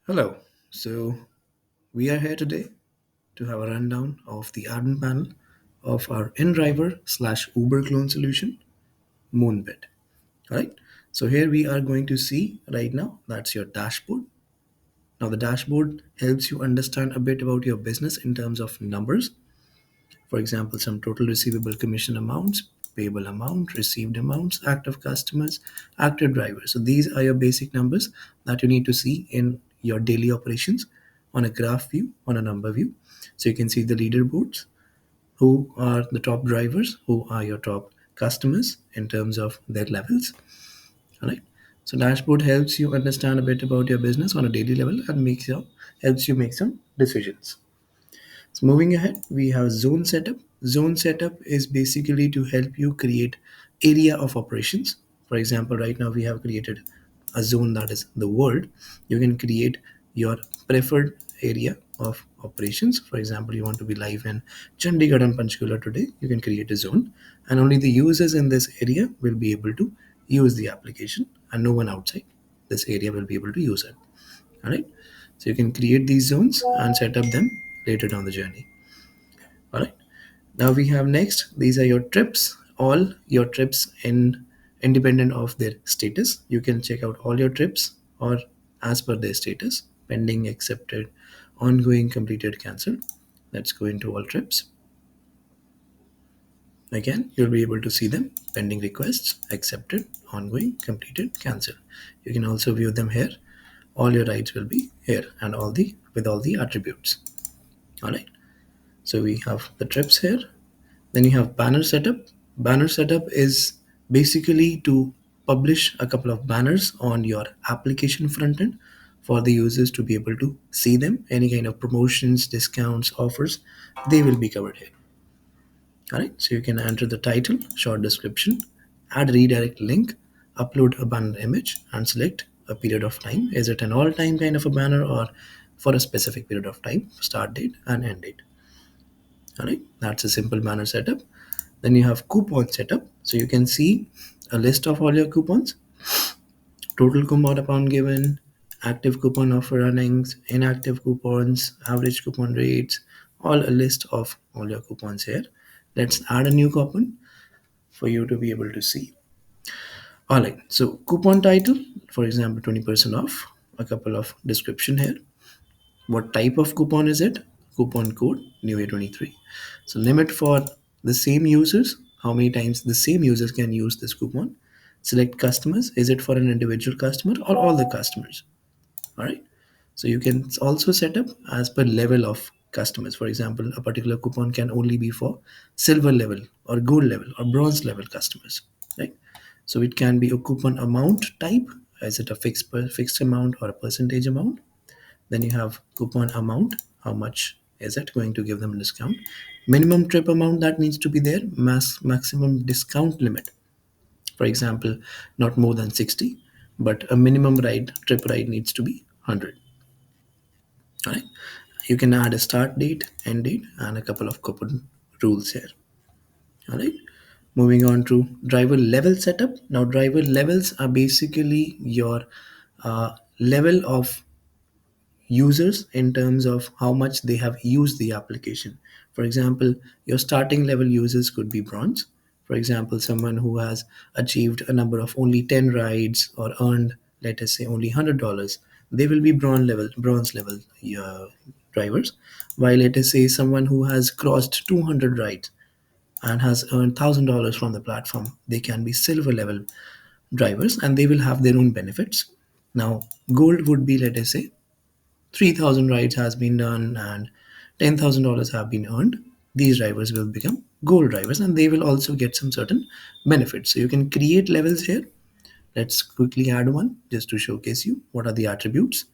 Hello. So we are here today to have a rundown of the admin panel of our Indriver slash Uber clone solution, MoonBid. All right. So here we are going to see right now that's your dashboard. Now the dashboard helps you understand a bit about your business in terms of numbers. For example, some total receivable commission amounts, payable amount, received amounts, active customers, active drivers. So these are your basic numbers that you need to see in your daily operations on a graph view, on a number view. So you can see the leaderboards, who are the top drivers, who are your top customers in terms of their levels. All right. So dashboard helps you understand a bit about your business on a daily level and helps you make some decisions. So moving ahead, we have zone setup. Zone setup is basically to help you create area of operations. For example, right now we have created a zone that is the world. You can create your preferred area of operations. For example, you want to be live in Chandigarh and Panchkula today. You can create a zone, and only the users in this area will be able to use the application, and no one outside this area will be able to use it. All right. So you can create these zones and set up them later down the journey. All right. Now we have next. These are your trips. All your trips in independent of their status. You can check out all your trips or as per their status: pending, accepted, ongoing, completed, cancelled. Let's go into all trips. Again, you'll be able to see them: pending requests, accepted, ongoing, completed, cancelled. You can also view them here. All your rights will be here and all the with all the attributes. All right. So we have the trips here. Then you have banner setup. Banner setup is basically to publish a couple of banners on your application front end for the users to be able to see them. Any kind of promotions, discounts, offers, they will be covered here. All right. So you can enter the title, short description, add redirect link, upload a banner image, and select a period of time. Is it an all time kind of a banner or for a specific period of time? Start date and end date. All right, that's a simple banner setup. Then you have coupon setup. So you can see a list of all your coupons, total coupon amount given, active coupon offer runnings, inactive coupons, average coupon rates, all a list of all your coupons here. Let's add a new coupon for you to be able to see. All right, so coupon title, for example, 20% off, a couple of description here. What type of coupon is it? Coupon code new year 23. So limit for the same users, how many times the same users can use this coupon. Select customers, is it for an individual customer or all the customers? All right. So you can also set up as per level of customers. For example, a particular coupon can only be for silver level or gold level or bronze level customers, right? So it can be a coupon amount type. Is it a fixed amount or a percentage amount? Then you have coupon amount. How much is it going to give them a discount? Minimum trip amount that needs to be there. Maximum discount limit. For example, not more than 60, but a minimum trip ride needs to be 100. All right. You can add a start date, end date, and a couple of coupon rules here. All right. Moving on to driver level setup. Now, driver levels are basically your level of users in terms of how much they have used the application. For example, your starting level users could be bronze. For example, someone who has achieved a number of only 10 rides or earned, let us say, only $100, they will be bronze level drivers. While let us say someone who has crossed 200 rides and has earned $1,000 from the platform, they can be silver level drivers and they will have their own benefits. Now, gold would be, let us say, 3,000 rides has been done and $10,000 have been earned. These drivers will become gold drivers and they will also get some certain benefits. So you can create levels here. Let's quickly add one just to showcase you what are the attributes.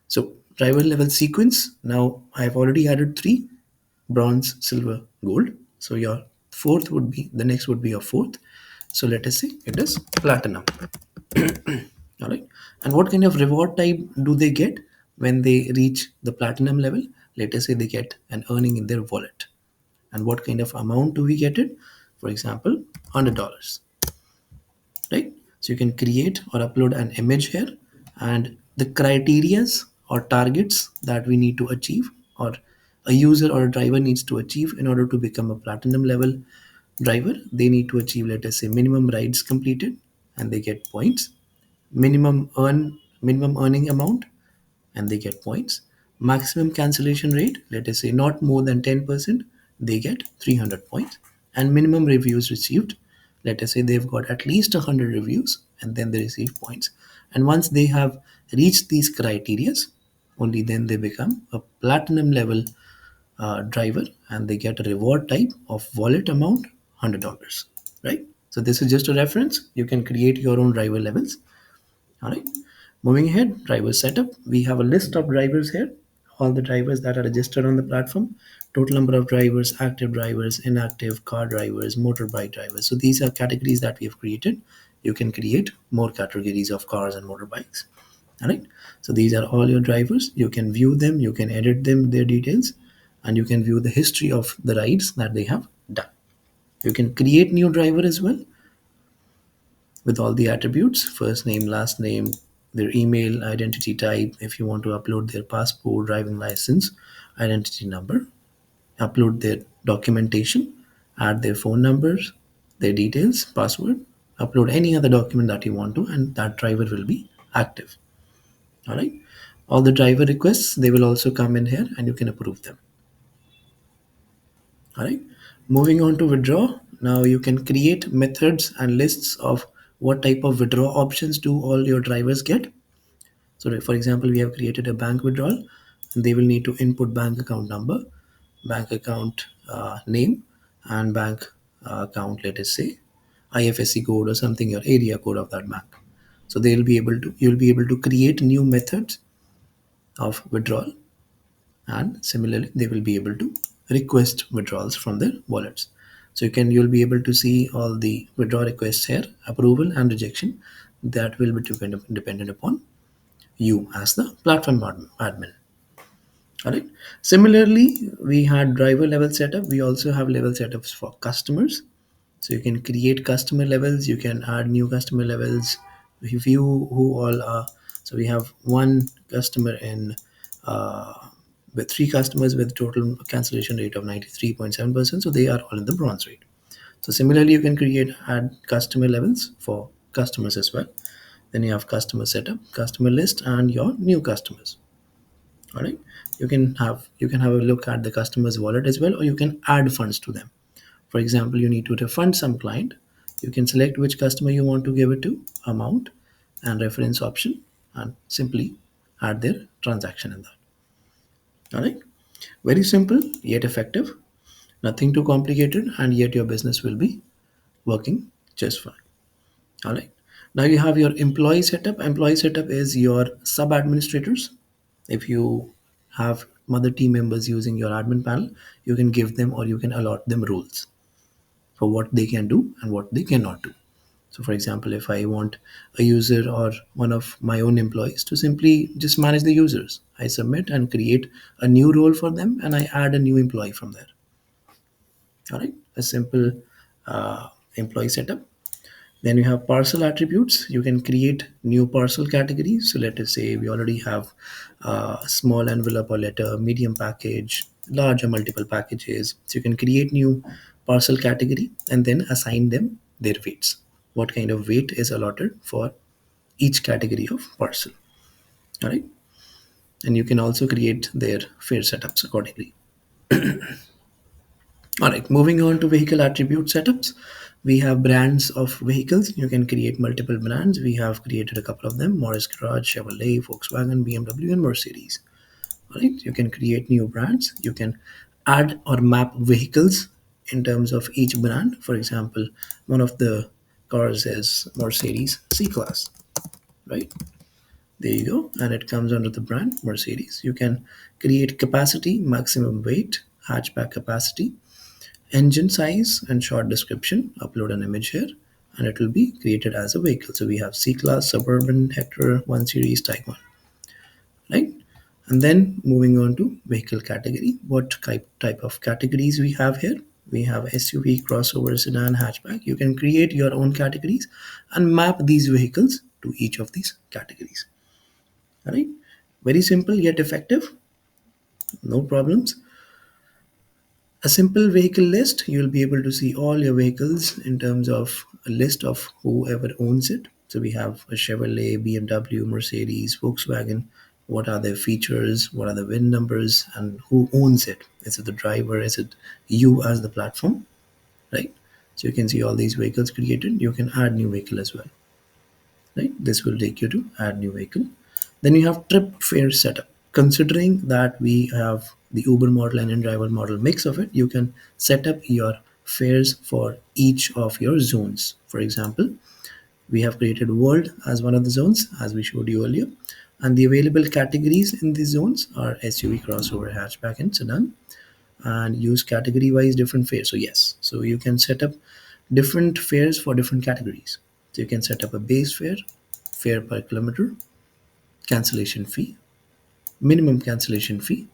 So driver level sequence. Now I've already added three: bronze, silver, gold. So your fourth would be the next would be your fourth. So let us say it is platinum. All right. And what kind of reward type do they get when they reach the platinum level? Let us say they get an earning in their wallet. And what kind of amount do we get it? For example, $100, right? So you can create or upload an image here, and the criterias or targets that we need to achieve, or a user or a driver needs to achieve in order to become a platinum level driver. They need to achieve, let us say, minimum rides completed, and they get points. Minimum earning amount, and they get points. Maximum cancellation rate, let us say not more than 10%, they get 300 points. And minimum reviews received, let us say they've got at least 100 reviews, and then they receive points. And once they have reached these criterias, only then they become a platinum level driver, and they get a reward type of wallet amount $100, right? So this is just a reference. You can create your own driver levels. All right. Moving ahead, driver setup. We have a list of drivers here. All the drivers that are registered on the platform. Total number of drivers, active drivers, inactive, car drivers, motorbike drivers. So these are categories that we have created. You can create more categories of cars and motorbikes. All right. So these are all your drivers. You can view them, you can edit them, their details, and you can view the history of the rides that they have done. You can create new driver as well with all the attributes: first name, last name, their email, identity type, if you want to upload their passport, driving license, identity number, upload their documentation, add their phone numbers, their details, password, upload any other document that you want to, and that driver will be active. All right. All the driver requests, they will also come in here and you can approve them. All right. Moving on to withdraw. Now you can create methods and lists of what type of withdraw options do all your drivers get. So for example, we have created a bank withdrawal, and they will need to input bank account number, bank account name, and bank account, let us say, IFSC code or something, or area code of that bank. So you'll be able to create new methods of withdrawal, and similarly they will be able to request withdrawals from their wallets. So you'll be able to see all the withdrawal requests here, approval and rejection. That will be dependent upon you as the platform admin. All right. Similarly, we had driver level setup. We also have level setups for customers. So you can create customer levels. You can add new customer levels. View who all are. So we have one customer in uh, with three customers with total cancellation rate of 93.7%. So they are all in the bronze rate. So similarly, you can add customer levels for customers as well. Then you have customer setup, customer list, and your new customers. All right. You can have a look at the customer's wallet as well, or you can add funds to them. For example, you need to refund some client. You can select which customer you want to give it to, amount, and reference option, and simply add their transaction in that. All right. Very simple yet effective. Nothing too complicated, and yet your business will be working just fine. All right. Now you have your employee setup. Employee setup is your sub administrators. If you have other team members using your admin panel, you can give them, or you can allot them rules for what they can do and what they cannot do. So, for example, if I want a user or one of my own employees to simply just manage the users, I submit and create a new role for them, and I add a new employee from there. All right, a simple employee setup. Then you have parcel attributes. You can create new parcel categories. So let us say we already have small envelope or letter, medium package, large or multiple packages. So you can create new parcel category and then assign them their weights. What kind of weight is allotted for each category of parcel. All right. And you can also create their fare setups accordingly. All right, moving on to vehicle attribute setups. We have brands of vehicles. You can create multiple brands. We have created a couple of them: Morris Garage, Chevrolet, Volkswagen, BMW, and Mercedes. All right, you can create new brands. You can add or map vehicles in terms of each brand. For example, one of the cars is Mercedes C Class, right? There you go, and it comes under the brand Mercedes. You can create capacity, maximum weight, hatchback capacity, engine size, and short description. Upload an image here and it will be created as a vehicle. So we have C class, suburban, hector, 1 series, type 1, right? And then moving on to vehicle category, what type of categories we have here. We have SUV, crossover, sedan, hatchback. You can create your own categories and map these vehicles to each of these categories. All right. Very simple yet effective, no problems. A simple vehicle list, you'll be able to see all your vehicles in terms of a list of whoever owns it. So we have a Chevrolet, BMW, Mercedes, Volkswagen. What are their features? What are the VIN numbers? And who owns it? Is it the driver? Is it you as the platform? Right? So you can see all these vehicles created. You can add new vehicle as well. Right? This will take you to add new vehicle. Then you have trip fare setup. Considering that we have the Uber model and Indriver model mix of it, you can set up your fares for each of your zones. For example, we have created world as one of the zones, as we showed you earlier, and the available categories in these zones are SUV, crossover, hatchback, and sedan, and use category wise different fares. So yes, so you can set up different fares for different categories. So you can set up a base fare, fare per kilometer, cancellation fee, minimum cancellation fee,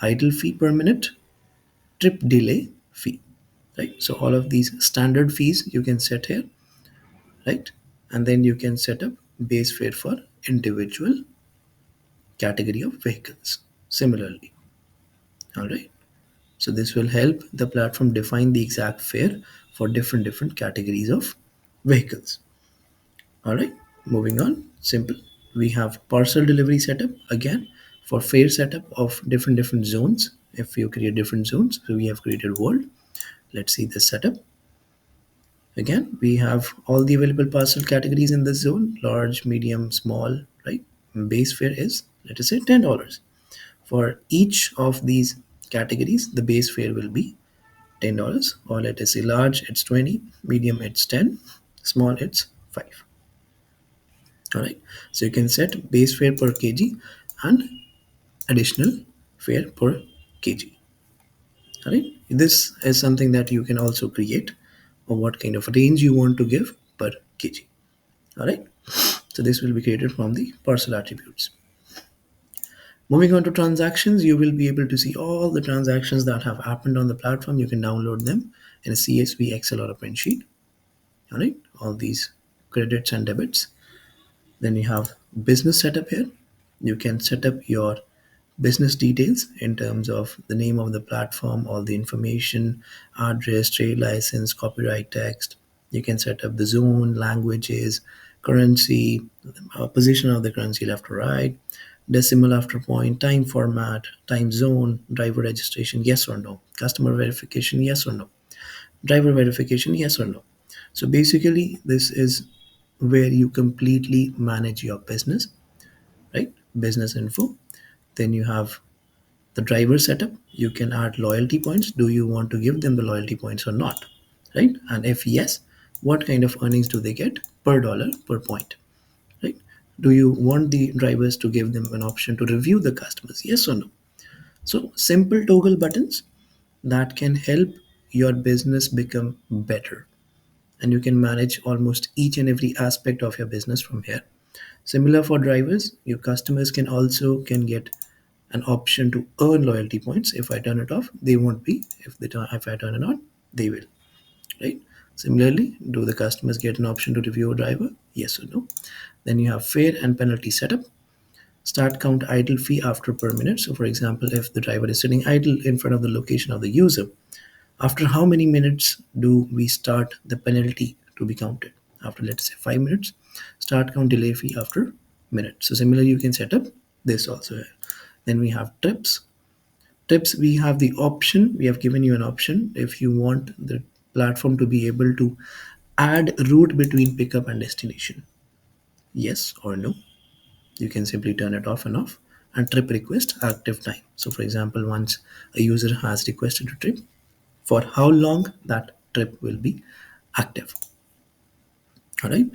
idle fee per minute, trip delay fee, right? So all of these standard fees you can set here, right? And then you can set up base fare for individual category of vehicles similarly. All right. So this will help the platform define the exact fare for different categories of vehicles. All right, moving on. Simple. We have parcel delivery setup again for fare setup of different zones. If you create different zones, so we have created world. Let's see this setup. Again, we have all the available parcel categories in this zone: large, medium, small. Right. Base fare is, let us say, $10. For each of these categories, the base fare will be $10. Or let us say large, it's 20, medium, it's 10, small, it's 5. All right. So you can set base fare per kg and additional fare per kg. All right. This is something that you can also create, or what kind of range you want to give per kg. All right. So this will be created from the parcel attributes. Moving on to transactions, you will be able to see all the transactions that have happened on the platform. You can download them in a CSV, Excel, or a print sheet. All right. All these credits and debits. Then you have business setup here. You can set up your business details in terms of the name of the platform, all the information, address, trade license, copyright text. You can set up the zone, languages, currency, position of the currency left or right, decimal after point, time format, time zone, driver registration, yes or no, customer verification, yes or no, driver verification, yes or no. So basically, this is where you completely manage your business, right? Business info. Then you have the driver setup. You can add loyalty points. Do you want to give them the loyalty points or not, right? And if yes, what kind of earnings do they get per dollar per point, right? Do you want the drivers to give them an option to review the customers, yes or no? So simple toggle buttons that can help your business become better, and you can manage almost each and every aspect of your business from here. Similar for drivers, your customers can get an option to earn loyalty points. If I turn it off, they won't be. If I turn it on, they will. Right. Similarly, do the customers get an option to review a driver? Yes or no? Then you have fare and penalty setup. Start count idle fee after per minute. So, for example, if the driver is sitting idle in front of the location of the user, after how many minutes do we start the penalty to be counted? After, let's say, 5 minutes. Start count delay fee after minute. So similarly, you can set up this also here. Then we have trips. Trips, we have the option. We have given you an option if you want the platform to be able to add route between pickup and destination. Yes or no. You can simply turn it off and off. And trip request active time. So for example, once a user has requested a trip, for how long that trip will be active. All right.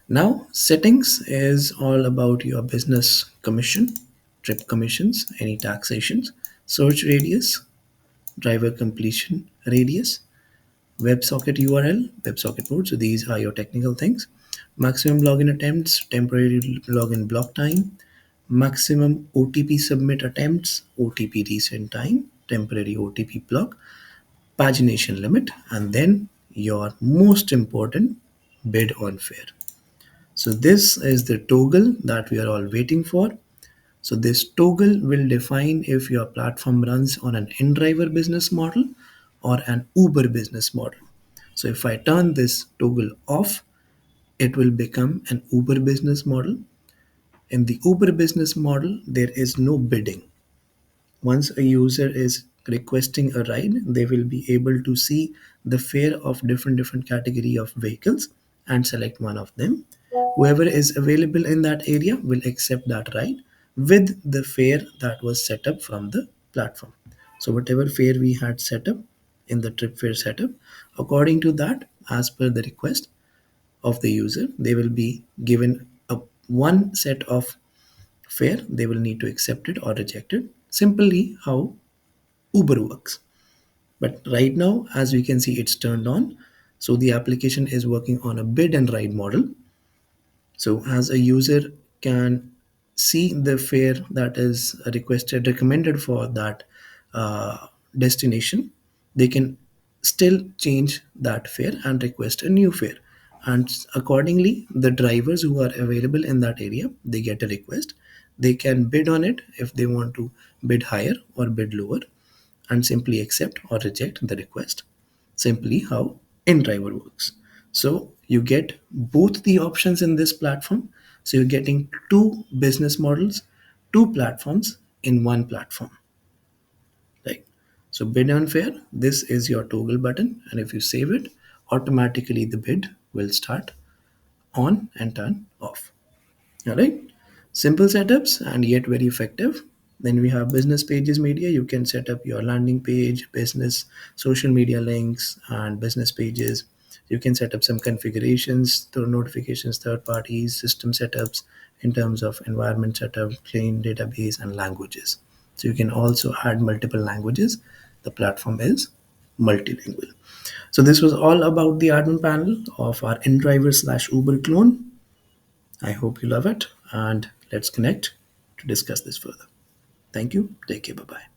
Now, settings is all about your business commission, trip commissions, any taxations, search radius, driver completion radius, WebSocket URL, WebSocket port. So these are your technical things. Maximum login attempts, temporary login block time, maximum OTP submit attempts, OTP recent time, temporary OTP block, pagination limit, and then your most important bid on fare. So this is the toggle that we are all waiting for. So this toggle will define if your platform runs on an Indriver business model or an Uber business model. So if I turn this toggle off, it will become an Uber business model. In the Uber business model, there is no bidding. Once a user is requesting a ride, they will be able to see the fare of different category of vehicles and select one of them. Whoever is available in that area will accept that ride with the fare that was set up from the platform. So whatever fare we had set up in the trip fare setup, according to that, as per the request of the user, they will be given a one set of fare. They will need to accept it or reject it. Simply how Uber works. But right now, as we can see, it's turned on. So the application is working on a bid and ride model. So as a user can see the fare that is requested, recommended for that destination, they can still change that fare and request a new fare. And accordingly, the drivers who are available in that area, they get a request. They can bid on it if they want to bid higher or bid lower, and simply accept or reject the request. Simply how InDriver works. So you get both the options in this platform. So you're getting two business models, two platforms in one platform. Right. So bid and fare, this is your toggle button, and if you save it, automatically the bid will start on and turn off. All right. Simple setups and yet very effective. Then we have business pages media. You can set up your landing page, business, social media links, and business pages. You can set up some configurations through notifications, third parties, system setups in terms of environment setup, clean database, and languages. So you can also add multiple languages. The platform is multilingual. So this was all about the admin panel of our InDriver slash Uber clone. I hope you love it, and let's connect to discuss this further. Thank you. Take care. Bye bye.